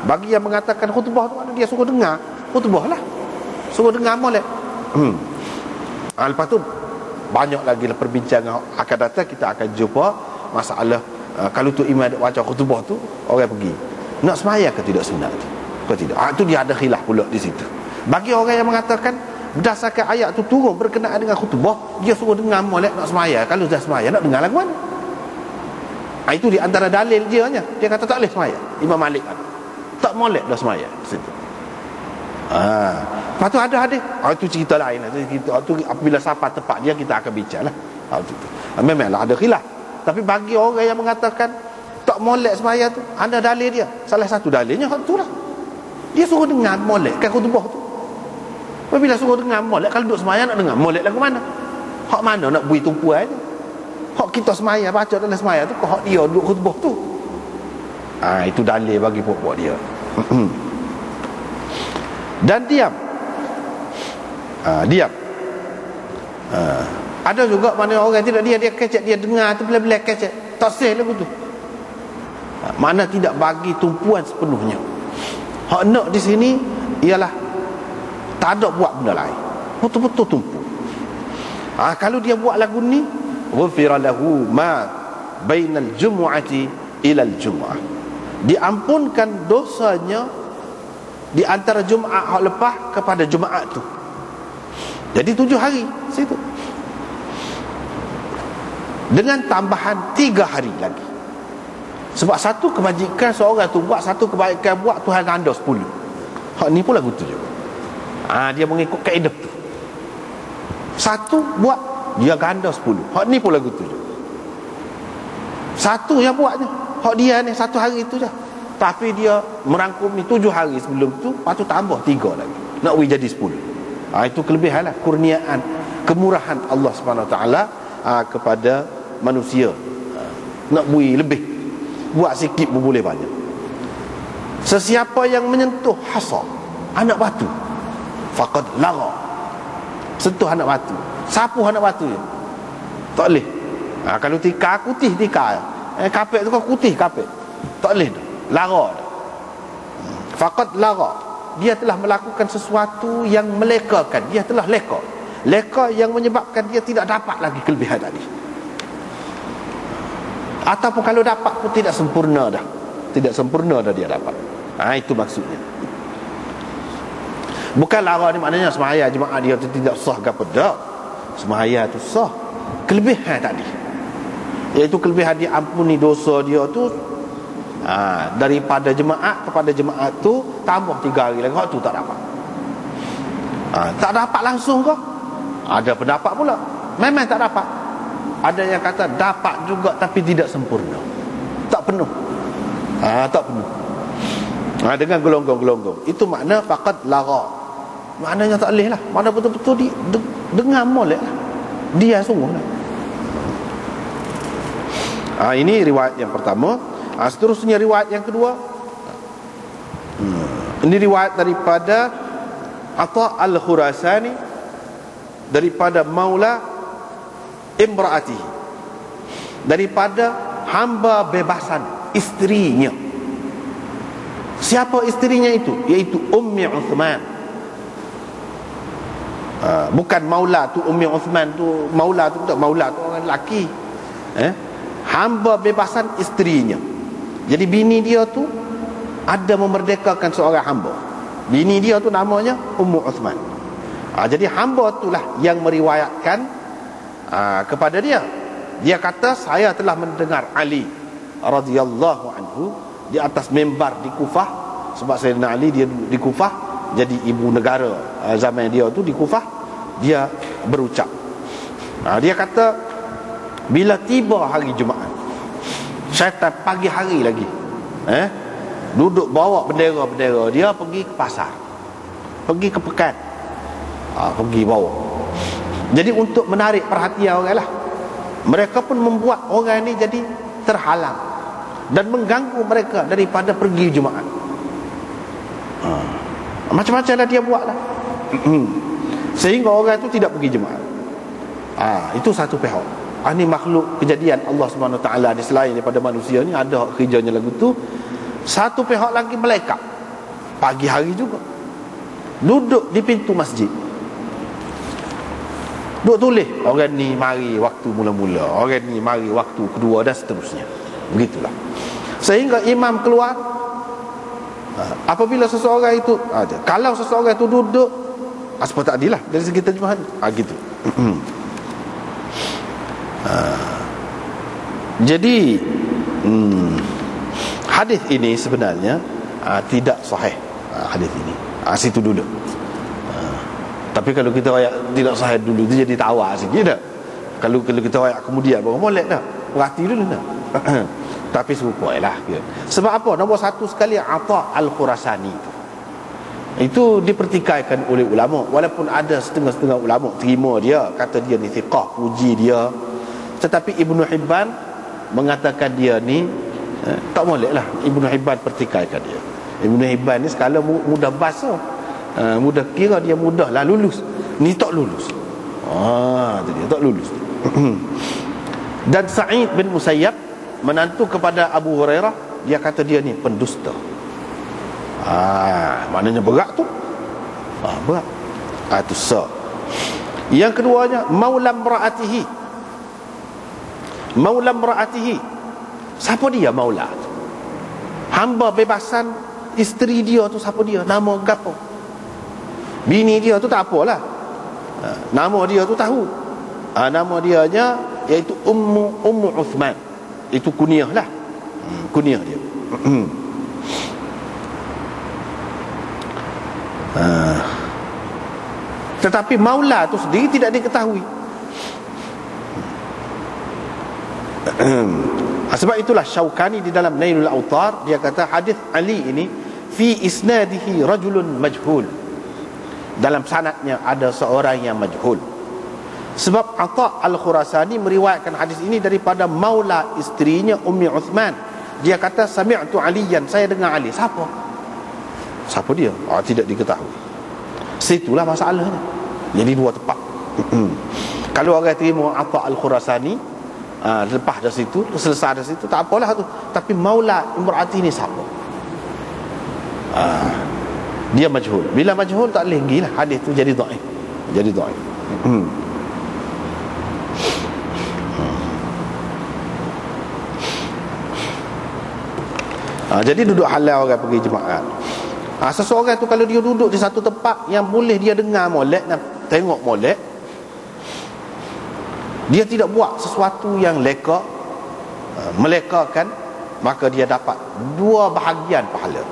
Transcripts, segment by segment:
Bagi yang mengatakan khutbah tu mana dia suruh dengar, khutbah lah, suruh dengar molek. Lepas tu banyak lagi lah perbincangan akan datang. Kita akan jumpa masalah kalau tu imam baca khutbah tu, orang pergi nak semaya ke tidak sunat tu, ke tidak. Itu dia ada khilaf pula di situ. Bagi orang yang mengatakan berdasarkan ayat tu turun berkenaan dengan khutbah, dia suruh dengar molek nak semaya. Kalau dah semaya nak dengar lagu mana? Itu di antara dalil dia nya. Dia kata tak boleh semaya. Imam Malik kata tak molek dah semaya di situ. Lepas tu ada hadis. Itu cerita lain. Itu apabila sampai tempat dia kita akan bincang lah. Memanglah ada khilaf. Tapi bagi orang yang mengatakan tak molek semaya tu, ada dalil dia. Salah satu dalilnya hak tu lah. Dia suruh dengar molek kan khutbah tu. Apabila suruh dengar molek, kalau duduk semaya nak dengar molek lagu mana? Hak mana nak bui tumpuan je? Hak kita semaya baca dalam semaya tu, hak dia duduk khutbah tu. Itu dalil bagi pokok dia. Dan diam. Diam. Ada juga mana orang tidak dia kecek, dia dengar tu bila-bila kecek, tak sah lagu tu. Mana tidak bagi tumpuan sepenuhnya. Hak nak di sini ialah tak ada buat benda lain, betul-betul tumpu. Kalau dia buat lagu ni, ghufira lahu ma bainal jumu'ati ilal jumu'ah, diampunkan dosanya di antara Jumaat hak lepas kepada Jumaat tu. Jadi 7 hari situ, dengan tambahan 3 hari lagi. Sebab satu kebajikan seorang tu buat, satu kebaikan buat, Tuhan ganda 10. Hak ni pun lagu tu juga. Dia mengikut kaedah tu. Satu buat, dia ganda 10. Hak ni pun lagu tu juga. Satu yang buatnya, hak dia ni 1 hari tu je. Tapi dia merangkum ni 7 hari sebelum tu, lepas tu tambah 3 lagi, nak jadi 10. Itu kelebihan lah, kurniaan, kemurahan Allah SWT kepada manusia. Nak bui lebih, buat sikit pun boleh banyak. Sesiapa yang menyentuh hasa, anak batu, faqad lagha, sentuh anak batu, sapu anak batu je, tak boleh. Kalau tikar, kutih tikar, kapek tu kau kutih kapek, tak boleh dah, lara dah. Faqad lagha, dia telah melakukan sesuatu yang melekakan, dia telah leka yang menyebabkan dia tidak dapat lagi kelebihan tadi. Ataupun kalau dapat pun tidak sempurna dah, tidak sempurna dah dia dapat. Itu maksudnya. Bukan lara ni maknanya semaya jemaah dia tu tidak sah ke apa, tak. Semaya tu sah, kelebihan tadi, iaitu kelebihan dia ampuni dosa dia tu, daripada jemaah kepada jemaah tu tambah 3 hari lagi, tu tak dapat. Tak dapat langsung ke? Ada pendapat pula memang tak dapat. Ada yang kata dapat juga tapi tidak sempurna, tak penuh. Tak penuh. Dengan gelonggong-gelonggong. Itu makna faqad lagha. Maknanya tak boleh lah. Mana betul-betul dengar molek lah, dia sungguh lah. Ini riwayat yang pertama. Seterusnya riwayat yang kedua. Ini riwayat daripada Atha al-Khurasani, daripada maula imraatihi, daripada hamba bebasan isterinya. Siapa isterinya itu? Iaitu Ummi Uthman. Bukan maula tu Ummi Uthman tu, maula tu tak, maula tu orang lelaki. Hamba bebasan isterinya. Jadi bini dia tu ada memerdekakan seorang hamba. Bini dia tu namanya Ummu Uthman. Jadi hamba itulah yang meriwayatkan kepada dia. Dia kata saya telah mendengar Ali radhiyallahu anhu di atas mimbar di Kufah. Sebab Sayyidina Ali dia di Kufah, jadi ibu negara zaman dia tu di Kufah. Dia berucap, dia kata bila tiba hari Jumaat, syaitan pagi hari lagi duduk bawa bendera-bendera, dia pergi ke pasar, pergi ke pekan, pergi bawa. Jadi untuk menarik perhatian orang lah, mereka pun membuat orang ni jadi terhalang dan mengganggu mereka daripada pergi Jumaat. Macam-macam lah dia buat lah, sehingga orang tu tidak pergi Jumaat. Itu satu pihak. Ini makhluk kejadian Allah SWT ni, selain daripada manusia ni ada kerjanya lagu tu. Satu pihak lagi malaikat. pagi hari juga duduk di pintu masjid, duk tulis orang ni mari waktu mula-mula, orang ni mari waktu kedua, dan seterusnya. Begitulah. Sehingga imam keluar, apabila seseorang itu kalau seseorang itu duduk, seperti tadi lah dari segi terjemahan, gitu. Jadi hadis ini sebenarnya tidak sahih. Hadis ini situ dulu. Tapi kalau kita ayat tidak sahih dulu, dia jadi tawa sikit dah. Kalau kita ayat kemudian baru molek dah. Perhati dulu dah. Tapi serupalah. Sebab apa? Nombor satu sekali, Atha Al-Khurasani itu dipertikaikan oleh ulama. Walaupun ada setengah-setengah ulama terima dia, kata dia ni thiqah, puji dia. Tetapi Ibnu Hibban mengatakan dia ni tak molek lah. Ibnu Hibban pertikaikan dia. Ibnu Hibban ni sekala mudah basuh, mudah kira dia mudahlah lulus. Ni tak lulus. Jadi tak lulus. Dan Sa'id bin Musayyab, menantu kepada Abu Hurairah, dia kata dia ni pendusta. Maknanya berat tu. Berat. Itu sah. Yang keduanya, maulam ra'atihi. Maulam ra'atihi. Siapa dia maula tu? Hamba bebasan isteri dia tu, siapa dia? Nama gapo? Bini dia tu tak apalah. Nama dia tu tahu. Nama dianya iaitu Ummu Uthman. Itu kunyah lah. Kunyah dia. Tetapi maula tu sendiri tidak diketahui. Sebab itulah Syaukani di dalam Nailul Autar, dia kata hadis Ali ini fi isnadihi rajulun majhul. Dalam sanadnya ada seorang yang majhul. Sebab Atha Al-Khurasani meriwayatkan hadis ini daripada maula isterinya Ummi Uthman. Dia kata sami'tu Aliyan, saya dengar Ali. Siapa dia? Tidak diketahui. Situlah masalahnya. Jadi dua tempat. Kalau orang terima Atha Al-Khurasani, lepas dari situ, selesai dari situ, tak apalah tu. Tapi maula imraati ni siapa? Dia majhul. Bila majhul tak boleh pergi lah, hadis tu jadi dhaif. Jadi dhaif. Jadi duduk halal orang pergi jemaat. Seseorang tu kalau dia duduk di satu tempat yang boleh dia dengar molek dan tengok molek, dia tidak buat sesuatu yang leka, melekakan, maka dia dapat dua bahagian pahala.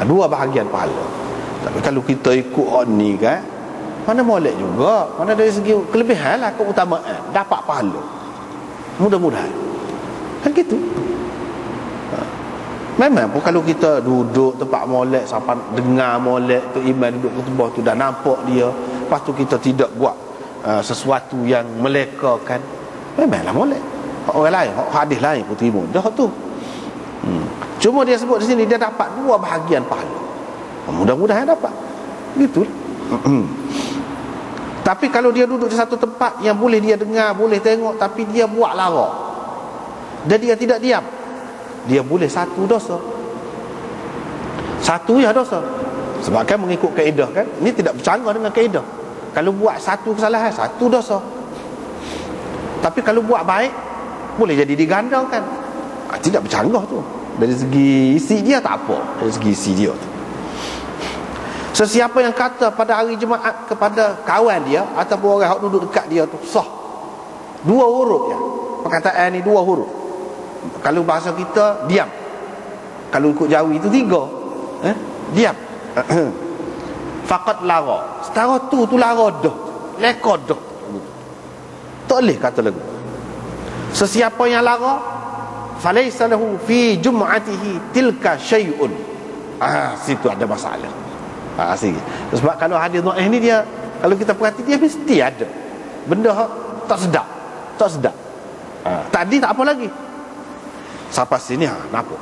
Dua bahagian pahala. Tapi kalau kita ikut ni kan, mana molek juga, mana dari segi kelebihan lah, keutamaan, dapat pahala. Mudah-mudahan kan gitu. Memang pun kalau kita duduk tempat molek sampai dengar molek tu, imam duduk khutbah tu dah nampak dia, lepas tu kita tidak buat sesuatu yang melekakan, memanglah molek. Orang lain, hadis lain pun terima dah tu. Cuma dia sebut di sini dia dapat dua bahagian pahala. Mudah-mudahan dapat. Gitu. Tapi kalau dia duduk di satu tempat yang boleh dia dengar, boleh tengok, tapi dia buat lara dan dia tidak diam, dia boleh satu dosa. Satu ya dosa. Sebab kan mengikut kaedah kan, ini tidak bercanggah dengan kaedah. Kalau buat satu kesalahan, satu dosa. Tapi kalau buat baik, boleh jadi digandakan. Tidak bercanggah tu. Dari segi isi dia tak apa. Dari segi isi dia tu. Sesiapa yang kata pada hari Jumaat kepada kawan dia ataupun orang yang duduk dekat dia tu sah. Dua huruf ya. Perkataan ni dua huruf. Kalau bahasa kita diam. Kalau ikut Jawi itu tiga. Diam. Faqat lara. Setara tu lara dah. Leka dah. Tak boleh kata lagu. Sesiapa yang lara, falaysa lahu fi jum'atihi tilka syai'un. Situ ada masalah. Sikit. Sebab kalau hadis dhaif ni dia, kalau kita perhati dia mesti ada benda tak sedap. Tak sedap. Tadi tak apa lagi. Sampai sini nampak.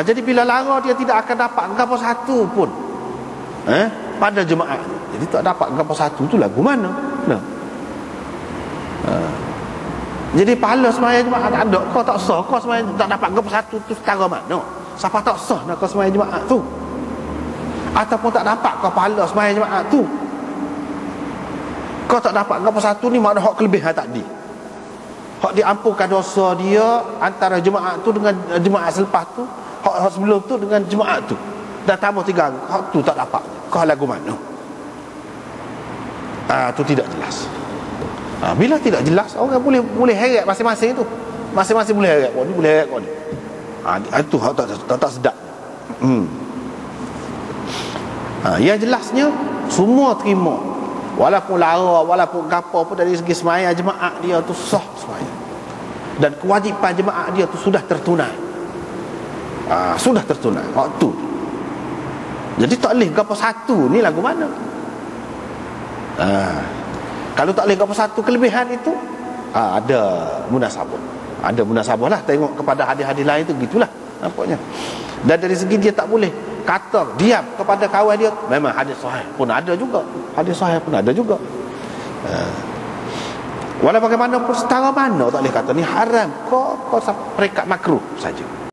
Jadi bila lara dia tidak akan dapat apa satu pun. Pada jemaah. Jadi tak dapat apa satu tu lagu mana? Nah. Jadi pahala sembahyang jemaah tak ada. Kau tak sah, kau sembahyang tak dapat apa satu tu setara mana? siapa tak sah nak kau sembahyang jemaah tu, ataupun tak dapat kau pahala sembahyang jemaah tu. Kau tak dapat apa satu ni, makna hak kelebihan tadi, hak diampunkan dosa dia antara jemaah tu dengan jemaah selepas tu, hak sebelum tu dengan jemaah tu, dan tambah 3 hari, hak tu tak dapat. Kau lagu mana? Tu tidak jelas. Bila tidak jelas, orang boleh heret masing-masing tu. Masing-masing boleh heret kau ni, boleh heret kau ni. Itu hak tak sedap. Yang jelasnya semua terima, walaupun lara, walaupun gapo pun, dari segi sembahyang jemaah dia tu sah sembahyang, dan kewajipan jemaah dia tu sudah tertunai. Sudah tertunai waktu. Jadi tak boleh gapo satu ni lagu mana. Kalau tak boleh gapo satu kelebihan itu, ada munasabah. Ada munasabah lah, tengok kepada hadis-hadis lain tu, gitulah nampaknya. Dan dari segi dia tak boleh kata diam kepada kawan dia, memang hadis sahih pun ada juga. Hadis sahih pun ada juga. Walau bagaimanapun, setara mana tak boleh kata ni haram, kau peringkat makruh saja.